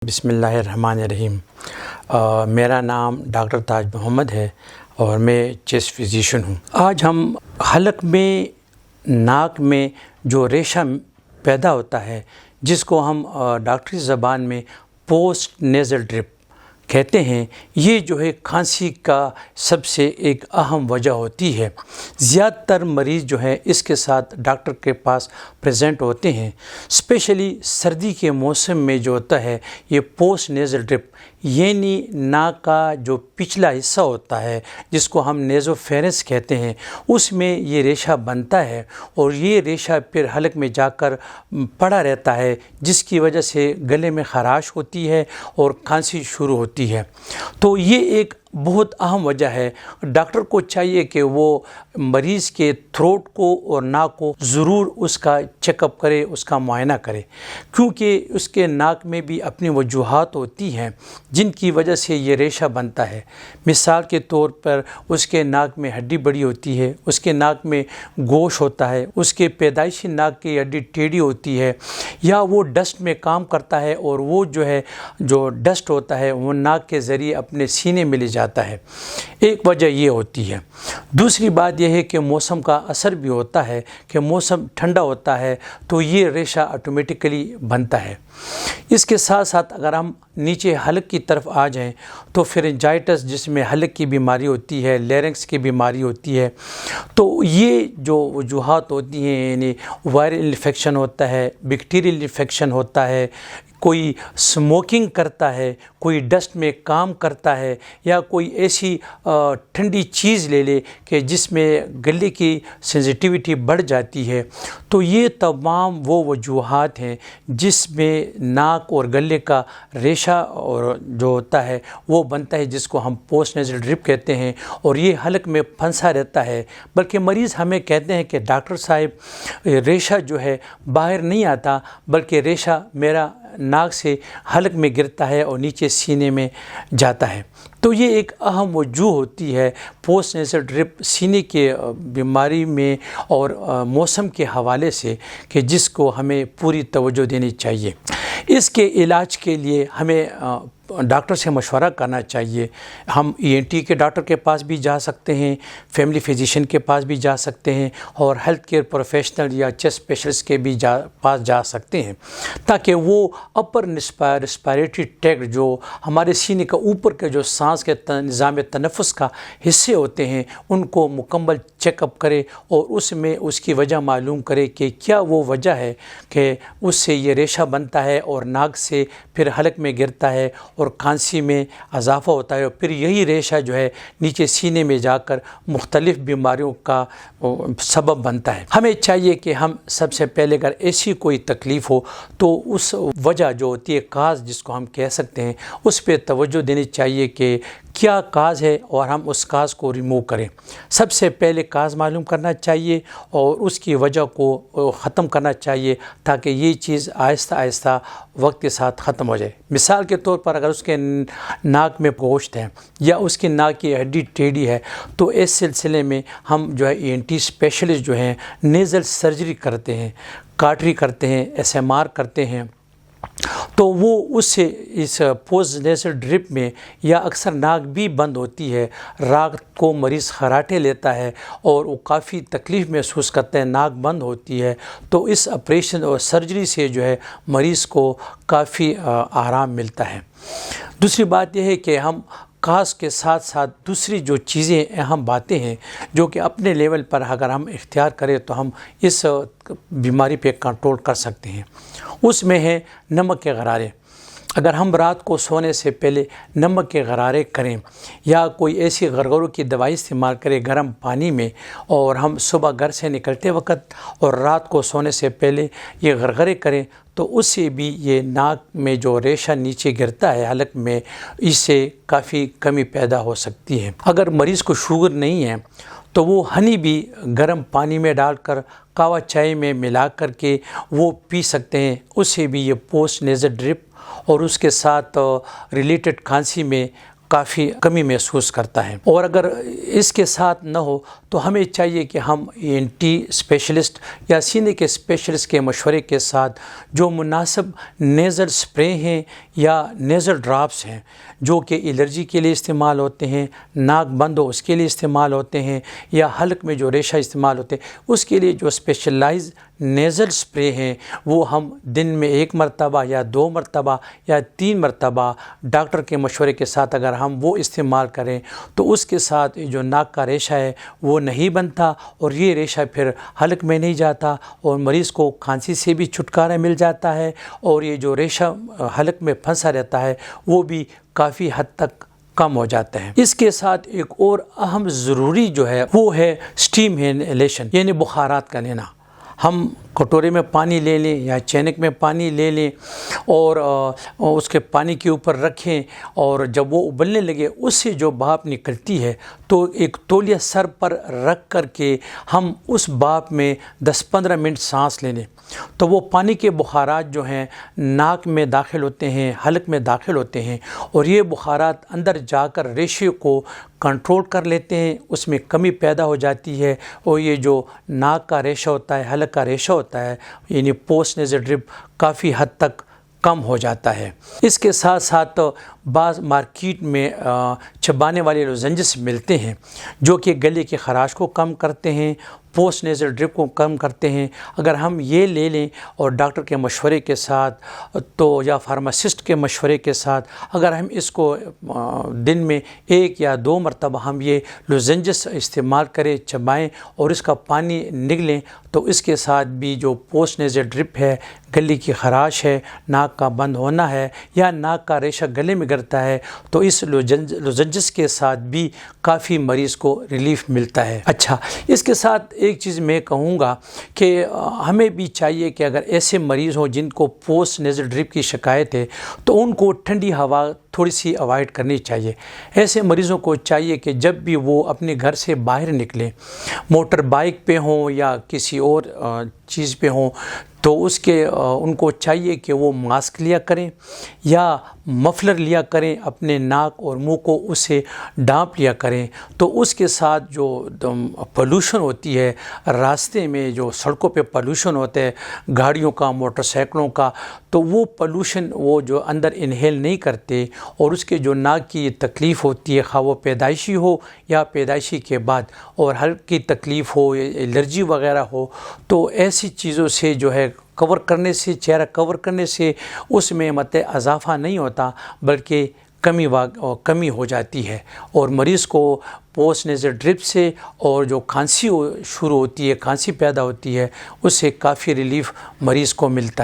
بسم اللہ الرحمن الرحیم۔ میرا نام ڈاکٹر تاج محمد ہے اور میں چیسٹ فزیشین ہوں۔ آج ہم حلق میں ناک میں جو ریشہ پیدا ہوتا ہے جس کو ہم ڈاکٹری زبان میں پوسٹ نیزل ڈرپ کہتے ہیں، یہ جو ہے کھانسی کا سب سے ایک اہم وجہ ہوتی ہے۔ زیادہ تر مریض جو ہے اس کے ساتھ ڈاکٹر کے پاس پریزنٹ ہوتے ہیں، اسپیشلی سردی کے موسم میں جو ہوتا ہے یہ پوسٹ نیزل ڈرپ، یعنی ناک کا جو پچھلا حصہ ہوتا ہے جس کو ہم نیزو فیرنس کہتے ہیں، اس میں یہ ریشہ بنتا ہے اور یہ ریشہ پھر حلق میں جا کر پڑا رہتا ہے، جس کی وجہ سے گلے میں خراش ہوتی ہے اور کھانسی شروع ہوتی ہے۔ تو یہ ایک بہت اہم وجہ ہے۔ ڈاکٹر کو چاہیے کہ وہ مریض کے تھروٹ کو اور ناک کو ضرور اس کا چیک اپ کرے، اس کا معائنہ کرے، کیونکہ اس کے ناک میں بھی اپنی وجوہات ہوتی ہیں جن کی وجہ سے یہ ریشہ بنتا ہے۔ مثال کے طور پر اس کے ناک میں ہڈی بڑی ہوتی ہے، اس کے ناک میں گوش ہوتا ہے، اس کے پیدائشی ناک کی ہڈی ٹیڑھی ہوتی ہے، یا وہ ڈسٹ میں کام کرتا ہے اور وہ جو ڈسٹ ہوتا ہے وہ ناک کے ذریعے اپنے سینے میں لے جاتا ہے۔ ایک وجہ یہ ہوتی ہے۔ دوسری بات یہ ہے کہ موسم کا اثر بھی ہوتا ہے کہ موسم ٹھنڈا ہوتا ہے تو یہ ریشہ آٹومیٹیکلی بنتا ہے۔ اس کے ساتھ ساتھ اگر ہم نیچے حلق کی طرف آ جائیں تو فرنجائٹس، جس میں حلق کی بیماری ہوتی ہے، لیرنکس کی بیماری ہوتی ہے، تو یہ جو وجوہات ہوتی ہیں، یعنی وائرل انفیکشن ہوتا ہے، بیکٹیریل انفیکشن ہوتا ہے، کوئی سموکنگ کرتا ہے، کوئی ڈسٹ میں کام کرتا ہے، یا کوئی ایسی ٹھنڈی چیز لے لے کہ جس میں گلے کی سینسٹیوٹی بڑھ جاتی ہے، تو یہ تمام وہ وجوہات ہیں جس میں ناک اور گلے کا ریشہ اور جو ہوتا ہے وہ بنتا ہے، جس کو ہم پوسٹ نیزل ڈرپ کہتے ہیں، اور یہ حلق میں پھنسا رہتا ہے۔ بلکہ مریض ہمیں کہتے ہیں کہ ڈاکٹر صاحب ریشہ جو ہے باہر نہیں آتا، بلکہ ریشہ میرا ناک سے حلق میں گرتا ہے اور نیچے سینے میں جاتا ہے۔ تو یہ ایک اہم وجوہ ہوتی ہے پوسٹ نیزل ڈرپ سینے کے بیماری میں اور موسم کے حوالے سے، کہ جس کو ہمیں پوری توجہ دینی چاہیے۔ اس کے علاج کے لیے ہمیں ڈاکٹر سے مشورہ کرنا چاہیے۔ ہم ENT کے ڈاکٹر کے پاس بھی جا سکتے ہیں، فیملی فزیشین کے پاس بھی جا سکتے ہیں، اور ہیلتھ کیئر پروفیشنل یا چیسٹ اسپیشلسٹ کے بھی پاس جا سکتے ہیں، تاکہ وہ اپر ریسپیریٹری ٹریکٹ، جو ہمارے سینے کا اوپر کے جو سانس کے نظام تنفس کا حصے ہوتے ہیں، ان کو مکمل چیک اپ کرے اور اس میں اس کی وجہ معلوم کرے کہ کیا وہ وجہ ہے کہ اس سے یہ ریشہ بنتا ہے اور ناک سے پھر حلق میں گرتا ہے اور کھانسی میں اضافہ ہوتا ہے، اور پھر یہی ریشہ جو ہے نیچے سینے میں جا کر مختلف بیماریوں کا سبب بنتا ہے۔ ہمیں چاہیے کہ ہم سب سے پہلے اگر ایسی کوئی تکلیف ہو تو اس وجہ جو ہوتی ہے، کاز جس کو ہم کہہ سکتے ہیں، اس پہ توجہ دینی چاہیے کہ کیا کاز ہے اور ہم اس کاز کو ریموو کریں۔ سب سے پہلے کاز معلوم کرنا چاہیے اور اس کی وجہ کو ختم کرنا چاہیے، تاکہ یہ چیز آہستہ آہستہ وقت کے ساتھ ختم ہو جائے۔ مثال کے طور پر اگر اس کے ناک میں گوشت ہے یا اس کی ناک کی ہڈی ٹیڑھی ہے، تو اس سلسلے میں ہم جو ہے ENT اسپیشلسٹ جو ہیں نیزل سرجری کرتے ہیں، کاٹری کرتے ہیں، SMR کرتے ہیں، تو وہ اس سے اس پوسٹ نیزل ڈرپ میں، یا اکثر ناک بھی بند ہوتی ہے، رات کو مریض خراٹے لیتا ہے اور وہ کافی تکلیف محسوس کرتے ہیں، ناک بند ہوتی ہے، تو اس آپریشن اور سرجری سے جو ہے مریض کو کافی آرام ملتا ہے۔ دوسری بات یہ ہے کہ ہم کاز کے ساتھ ساتھ دوسری جو چیزیں اہم باتیں ہیں جو کہ اپنے لیول پر اگر ہم اختیار کریں تو ہم اس بیماری پہ کنٹرول کر سکتے ہیں۔ اس میں ہے نمک کے غرارے۔ اگر ہم رات کو سونے سے پہلے نمک کے غرارے کریں یا کوئی ایسی غرغروں کی دوائی استعمال کریں گرم پانی میں، اور ہم صبح گھر سے نکلتے وقت اور رات کو سونے سے پہلے یہ غرغرے کریں، تو اس سے بھی یہ ناک میں جو ریشہ نیچے گرتا ہے حلق میں، اس سے کافی کمی پیدا ہو سکتی ہے۔ اگر مریض کو شوگر نہیں ہے تو وہ ہنی بھی گرم پانی میں ڈال کر قہوہ چائے میں ملا کر کے وہ پی سکتے ہیں، اس سے بھی یہ پوسٹ نیزل ڈرپ اور اس کے ساتھ ریلیٹڈ کھانسی میں کافی کمی محسوس کرتا ہے۔ اور اگر اس کے ساتھ نہ ہو تو ہمیں چاہیے کہ ہم ENT اسپیشلسٹ یا سینے کے اسپیشلسٹ کے مشورے کے ساتھ جو مناسب نیزل سپرے ہیں یا نیزل ڈراپس ہیں جو کہ الرجی کے لیے استعمال ہوتے ہیں، ناک بند ہو اس کے لیے استعمال ہوتے ہیں، یا حلق میں جو ریشہ استعمال ہوتے ہیں اس کے لیے جو اسپیشلائز نیزل سپرے ہیں وہ ہم دن میں 1 مرتبہ یا 2 مرتبہ یا 3 مرتبہ ڈاکٹر کے مشورے کے ساتھ اگر ہم وہ استعمال کریں تو اس کے ساتھ جو ناک کا ریشہ ہے وہ نہیں بنتا، اور یہ ریشہ پھر حلق میں نہیں جاتا، اور مریض کو کھانسی سے بھی چھٹکارا مل جاتا ہے، اور یہ جو ریشہ حلق میں پھنسا رہتا ہے وہ بھی کافی حد تک کم ہو جاتا ہے۔ اس کے ساتھ ایک اور اہم ضروری جو ہے وہ ہے اسٹیم انہیلیشن، یعنی بخارات کا لینا۔ ہم کٹورے میں پانی لے لیں یا چینک میں پانی لے لیں اور اس کے پانی کے اوپر رکھیں، اور جب وہ ابلنے لگے اس سے جو بھاپ نکلتی ہے تو ایک تولیہ سر پر رکھ کر کے ہم اس بھاپ میں 10-15 منٹ سانس لے لیں تو وہ پانی کے بخارات جو ہیں ناک میں داخل ہوتے ہیں، حلق میں داخل ہوتے ہیں، اور یہ بخارات اندر جا کر ریشے کو کنٹرول کر لیتے ہیں، اس میں کمی پیدا ہو جاتی ہے، اور یہ جو ناک کا ریشہ ہوتا ہے، حلق کا ریشہ ہوتا ہے، یعنی پوسٹ نیزل ڈرپ کافی حد تک کم ہو جاتا ہے۔ اس کے ساتھ ساتھ بعض مارکیٹ میں چبانے والے لوزنجز ملتے ہیں جو کہ گلے کی خراش کو کم کرتے ہیں، پوسٹ نیزل ڈرپ کو کم کرتے ہیں۔ اگر ہم یہ لے لیں اور ڈاکٹر کے مشورے کے ساتھ تو یا فارماسسٹ کے مشورے کے ساتھ اگر ہم اس کو دن میں 1 یا 2 مرتبہ ہم یہ لوزنجز استعمال کریں، چبائیں اور اس کا پانی نگلیں تو اس کے ساتھ بھی جو پوسٹ نیزل ڈرپ ہے، گلے کی خراش ہے، ناک کا بند ہونا ہے یا ناک کا ریشہ گلے میں گرتا ہے تو اس لوزنجز کے ساتھ بھی کافی مریض کو ریلیف ملتا ہے۔ اچھا، اس کے ساتھ ایک چیز میں کہوں گا کہ ہمیں بھی چاہیے کہ اگر ایسے مریض ہوں جن کو پوسٹ نیزل ڈرپ کی شکایت ہے تو ان کو ٹھنڈی ہوا تھوڑی سی اوائڈ کرنی چاہیے۔ ایسے مریضوں کو چاہیے کہ جب بھی وہ اپنے گھر سے باہر نکلیں، موٹر بائک پہ ہوں یا کسی اور چیز پہ ہوں، تو ان کو چاہیے کہ وہ ماسک لیا کریں یا مفلر لیا کریں، اپنے ناک اور منہ کو اسے ڈھانپ لیا کریں، تو اس کے ساتھ جو پولوشن ہوتی ہے راستے میں، جو سڑکوں پہ پولوشن ہوتا ہے گاڑیوں کا، موٹر سائیکلوں کا، تو وہ پولوشن وہ جو اندر انہیل نہیں کرتے اور اس کے جو ناک کی تکلیف ہوتی ہے، خواہ وہ پیدائشی ہو یا پیدائشی کے بعد، اور ہلکی تکلیف ہو، الرجی وغیرہ ہو، تو ایسی چیزوں سے جو ہے کور کرنے سے، چہرہ کور کرنے سے اس میں اضافہ نہیں ہوتا بلکہ کمی ہو جاتی ہے، اور مریض کو پوسٹ نیزل ڈرپ سے اور جو کھانسی شروع ہوتی ہے، کھانسی پیدا ہوتی ہے، اس سے کافی ریلیف مریض کو ملتا ہے۔